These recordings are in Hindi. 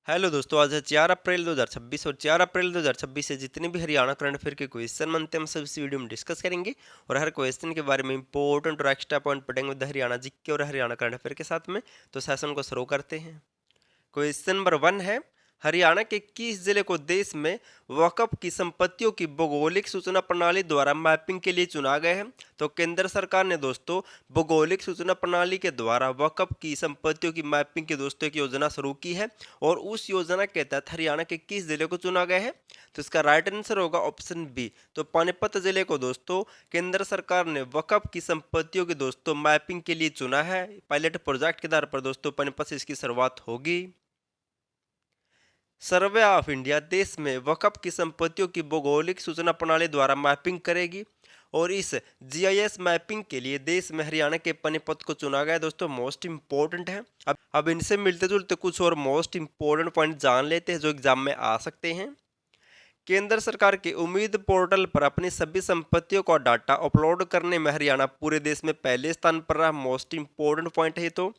हेलो दोस्तों, आज है 4 अप्रैल 2026 और 4 अप्रैल 2026 से जितने भी हरियाणा करंट अफेयर के क्वेश्चन बनते हैं हम सब इस वीडियो में डिस्कस करेंगे। और हर क्वेश्चन के बारे में इंपॉर्टेंट और एक्स्ट्रा पॉइंट पढ़ेंगे विद हरियाणा जीके और हरियाणा करंट अफेयर के साथ में। तो सेशन को शुरू करते हैं। क्वेश्चन नंबर 1 है, हरियाणा के किस जिले को देश में वक्फ की संपत्तियों की भौगोलिक सूचना प्रणाली द्वारा मैपिंग के लिए चुना गया है? तो केंद्र सरकार ने दोस्तों भौगोलिक सूचना प्रणाली के द्वारा वक्फ की संपत्तियों की मैपिंग की दोस्तों एक योजना शुरू की है। और उस योजना के तहत हरियाणा के किस जिले को चुना गया है? तो इसका राइट आंसर होगा ऑप्शन बी। तो पानीपत जिले को दोस्तों केंद्र सरकार ने वक्फ की संपत्तियों की दोस्तों मैपिंग के लिए चुना है। पायलट प्रोजेक्ट के आधार पर दोस्तों पानीपत से इसकी शुरुआत होगी। सर्वे ऑफ इंडिया देश में वक्फ की संपत्तियों की भौगोलिक सूचना प्रणाली द्वारा मैपिंग करेगी। और इस जीआईएस मैपिंग के लिए देश में हरियाणा के पानीपत को चुना गया दोस्तों। मोस्ट इंपॉर्टेंट है। अब इनसे मिलते जुलते कुछ और मोस्ट इंपॉर्टेंट पॉइंट जान लेते हैं जो एग्जाम में आ सकते हैं। केंद्र सरकार के उम्मीद पोर्टल पर अपनी सभी संपत्तियों का डाटा अपलोड करने में हरियाणा पूरे देश में पहले स्थान पर रहा। मोस्ट इंपॉर्टेंट पॉइंट है। तो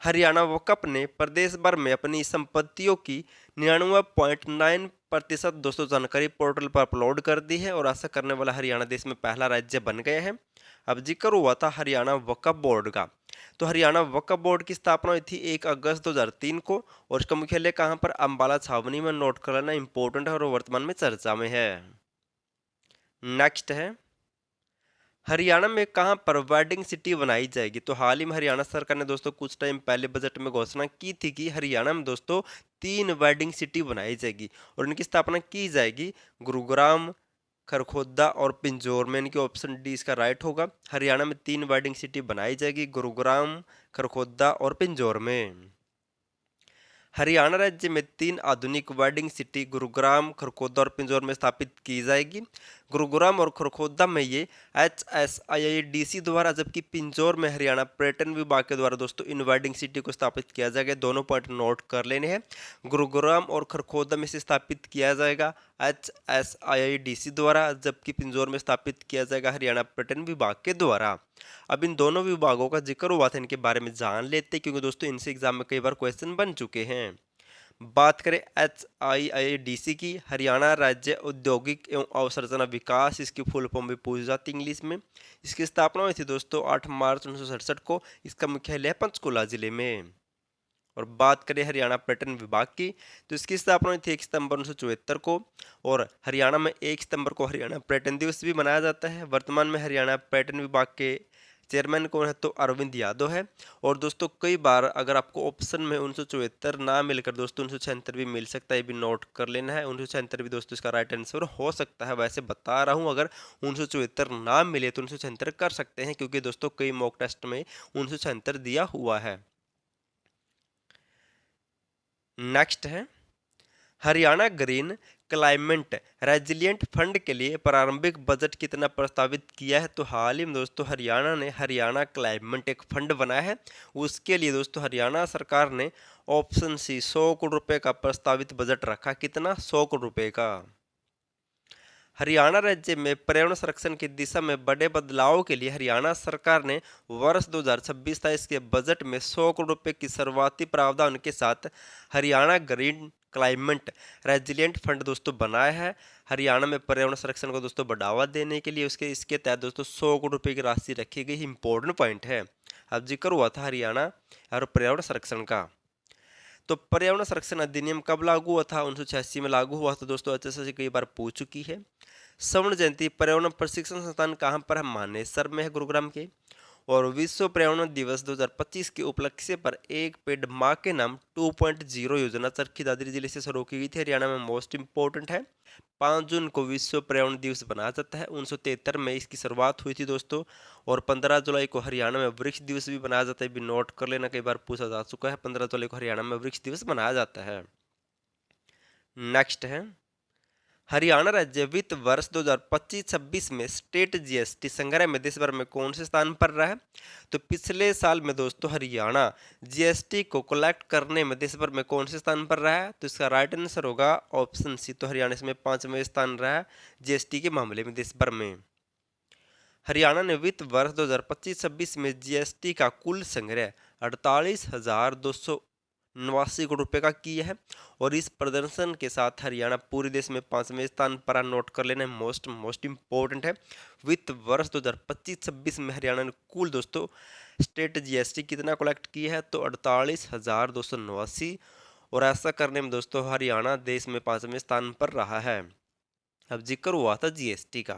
हरियाणा वक्फ ने प्रदेश भर में अपनी संपत्तियों की 99.9% दोस्तों जानकारी पोर्टल पर अपलोड कर दी है। और ऐसा करने वाला हरियाणा देश में पहला राज्य बन गया है। अब जिक्र हुआ था हरियाणा वक्फ बोर्ड का। तो हरियाणा वक्फ बोर्ड की स्थापना हुई थी 1 अगस्त 2003 को। और इसका मुख्यालय कहाँ पर? अंबाला छावनी में। नोट कर लेना, इंपॉर्टेंट है और वर्तमान में चर्चा में है। नेक्स्ट है, हरियाणा में कहां पर वेडिंग सिटी बनाई जाएगी? तो हाल ही में हरियाणा सरकार ने दोस्तों कुछ टाइम पहले बजट में घोषणा की थी कि हरियाणा में दोस्तों 3 वेडिंग सिटी बनाई जाएगी और इनकी स्थापना की जाएगी गुरुग्राम, खरखोदा और पिंजौर में। इनके ऑप्शन डी इसका राइट होगा। हरियाणा में 3 वेडिंग सिटी बनाई जाएगी गुरुग्राम, खरखोदा और पिंजौर में। हरियाणा राज्य में 3 आधुनिक वेडिंग सिटी गुरुग्राम, खरखोदा और पिंजौर में स्थापित की जाएगी। गुरुग्राम और खरखोदा में ये HSIIDC द्वारा, जबकि पिंजौर में हरियाणा पर्यटन विभाग के द्वारा दोस्तों इन वेडिंग सिटी को स्थापित किया जाएगा। दोनों पॉइंट नोट कर लेने हैं। गुरुग्राम और खरखोदा में से स्थापित किया जाएगा HSIIDC द्वारा, जबकि पिंजौर में स्थापित किया जाएगा हरियाणा पर्यटन विभाग के द्वारा। अब इन दोनों विभागों का जिक्र हुआ था, इनके बारे में जान लेते क्योंकि दोस्तों इनसे एग्जाम में कई बार क्वेश्चन बन चुके हैं। बात करें HIIDC की, हरियाणा राज्य औद्योगिक एवं अवसंरचना विकास, इसकी फुल फॉर्म भी पूछी जाती है इंग्लिश में। इसकी स्थापना हुई थी दोस्तों 8 मार्च 1967 को। इसका मुख्यालय है पंचकुला जिले में। और बात करें हरियाणा पर्यटन विभाग की, तो इसकी स्थापना हुई थी 1 सितंबर 1974 को। और हरियाणा में 1 सितंबर को हरियाणा पर्यटन दिवस भी मनाया जाता है। वर्तमान में हरियाणा पर्यटन विभाग के चेयरमैन कौन है? तो अरविंद यादव है। और दोस्तों कई बार अगर आपको ऑप्शन में 1974 ना मिलकर दोस्तों 1976 भी मिल सकता है, ये भी नोट कर लेना है। 1976 भी दोस्तों इसका राइट आंसर हो सकता है। वैसे बता रहा हूँ, अगर 1974 ना मिले तो 1976 कर सकते हैं क्योंकि दोस्तों कई मॉक टेस्ट में 1976 दिया हुआ है। नेक्स्ट है, Haryana green climate resilient fund के लिए प्रारंभिक बजट कितना प्रस्तावित किया है? तो हाल ही में दोस्तों हरियाणा ने हरियाणा क्लाइमेट एक फंड बनाया है। उसके लिए दोस्तों हरियाणा सरकार ने ऑप्शन सी 100 करोड़ रुपए का प्रस्तावित बजट रखा। कितना? 100 करोड़ रुपए का। हरियाणा राज्य में पर्यावरण संरक्षण की दिशा में बड़े बदलाव के लिए हरियाणा सरकार ने वर्ष 2026-27 के बजट में 100 करोड़ रुपए की शुरुआती प्रावधान के साथ Haryana green climate resilient fund दोस्तों बनाया है। हरियाणा में पर्यावरण संरक्षण को दोस्तों बढ़ावा देने के लिए उसके इसके तहत दोस्तों 100 करोड़ रुपए की राशि रखी गई। इंपॉर्टेंट पॉइंट है। अब जिक्र हुआ था हरियाणा और पर्यावरण संरक्षण का। तो पर्यावरण संरक्षण अधिनियम कब लागू हुआ था? 1986 में लागू हुआ था दोस्तों। HSS कई बार पूछ चुकी है। स्वर्ण जयंती पर्यावरण प्रशिक्षण संस्थान कहाँ पर है? मानेसर में है, गुरुग्राम के। और विश्व पर्यावरण दिवस 2025 के उपलक्ष्य पर एक पेड़ माँ के नाम 2.0 योजना चरखी दादरी जिले से शुरू की गई थी। हरियाणा में मोस्ट इंपॉर्टेंट है। 5 जून को विश्व पर्यावरण दिवस मनाया जाता है। 1973 में इसकी शुरुआत हुई थी दोस्तों। और 15 जुलाई को हरियाणा में वृक्ष दिवस भी मनाया जाता है। भी नोट कर लेना, कई बार पूछा जा चुका है। 15 जुलाई को हरियाणा में वृक्ष दिवस मनाया जाता है। नेक्स्ट है, हरियाणा राज्य वित्त वर्ष 2025-26 में स्टेट जीएसटी संग्रह में देश भर में कौन से स्थान पर रहा है? तो पिछले साल में दोस्तों हरियाणा जीएसटी को कलेक्ट करने में देश भर में कौन से स्थान पर रहा है? तो इसका राइट आंसर होगा ऑप्शन सी। तो हरियाणा इसमें 5वें स्थान रहा है जीएसटी के मामले में देश भर में। हरियाणा ने वित्त वर्ष 2025-26 में जीएसटी का कुल संग्रह 48,200 ₹89 करोड़ का किया है। और इस प्रदर्शन के साथ हरियाणा पूरे देश में 5वें स्थान पर नोट कर लेना मोस्ट इम्पोर्टेंट है। वित्त वर्ष 2025-26 में हरियाणा ने कुल दोस्तों स्टेट जीएसटी कितना कलेक्ट किया है, तो 48,289। और ऐसा करने में दोस्तों हरियाणा देश में 5वें स्थान पर रहा है। अब जिक्र हुआ था जीएसटी का।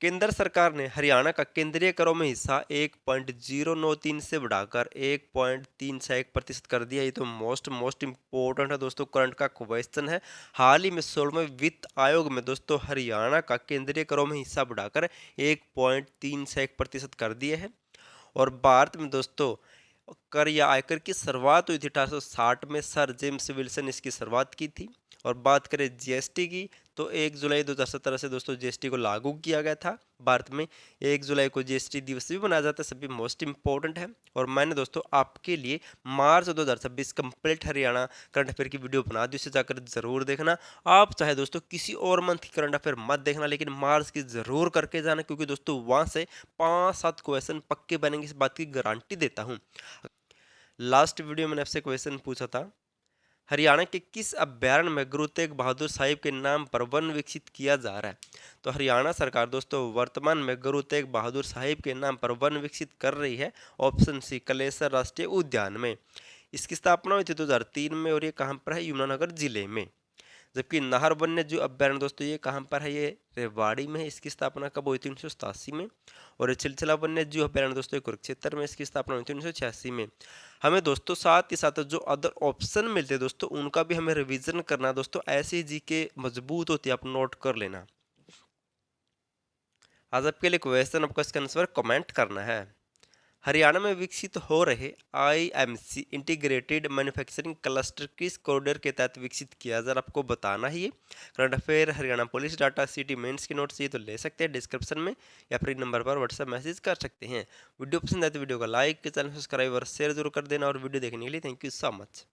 केंद्र सरकार ने हरियाणा का केंद्रीय करों में हिस्सा 1.093 से बढ़ाकर 1.361% कर दिया। ये तो मोस्ट इम्पोर्टेंट है दोस्तों, करंट का क्वेश्चन है। हाल ही में 16वें वित्त आयोग में दोस्तों हरियाणा का केंद्रीय करों में हिस्सा बढ़ाकर 1.361% कर दिया है। और भारत में दोस्तों कर या आयकर की शुरुआत हुई थी 1860 में, सर जेम्स विल्सन इसकी शुरुआत की थी। और बात करें जीएसटी की, तो 1 जुलाई 2017 से दोस्तों जीएसटी को लागू किया गया था भारत में। 1 जुलाई को जीएसटी दिवस भी मनाया जाता है, सभी मोस्ट इंपॉर्टेंट है। और मैंने दोस्तों आपके लिए मार्च 2026 कंप्लीट हरियाणा करंट अफेयर की वीडियो बना दी, उसे जाकर जरूर देखना। आप चाहे दोस्तों किसी और मंथ की करंट अफेयर मत देखना, लेकिन मार्च की जरूर करके जाना, क्योंकि दोस्तों वहां से 5-7 क्वेश्चन पक्के बनेंगे, इस बात की गारंटी देता हूँ। लास्ट वीडियो मैंने आपसे क्वेश्चन पूछा था, हरियाणा के किस अभ्यारण्य में गुरु तेग बहादुर साहिब के नाम पर वन विकसित किया जा रहा है? तो हरियाणा सरकार दोस्तों वर्तमान में गुरु तेग बहादुर साहिब के नाम पर वन विकसित कर रही है। ऑप्शन सी कलेसर राष्ट्रीय उद्यान में। इसकी स्थापना हुई थी 2003 में, और ये कहाँ पर है? यमुनानगर जिले में। जबकि नाहर वन्य जीव अभ्यारण्य दोस्तों ये कहाँ पर है? ये रेवाड़ी में है। इसकी स्थापना कब हुई थी? 1987 में। और ये छिलछला वन्य जीव अभ्यारण्य दोस्तों कुरुक्षेत्र में, इसकी स्थापना हुई थी 1986 में। हमें दोस्तों साथ ही साथ जो अदर ऑप्शन मिलते हैं दोस्तों उनका भी हमें रिवीजन करना है दोस्तों, ऐसी जी के मजबूत होती है, आप नोट कर लेना। आज आपके लिए क्वेश्चन, आपको इसका आंसर कमेंट करना है। हरियाणा में विकसित हो रहे आईएमसी इंटीग्रेटेड मैन्युफैक्चरिंग क्लस्टर किस कॉरिडोर के तहत विकसित किया जा रहा है? आपको बताना ही है। Current affair, Haryana police data, CET mains के नोट्स ये तो ले सकते हैं डिस्क्रिप्शन में, या फिर नंबर पर व्हाट्सएप मैसेज कर सकते हैं। वीडियो पसंद आए तो वीडियो को लाइक, चैनल सब्सक्राइब और शेयर जरूर कर देना। और वीडियो देखने के लिए थैंक यू सो मच।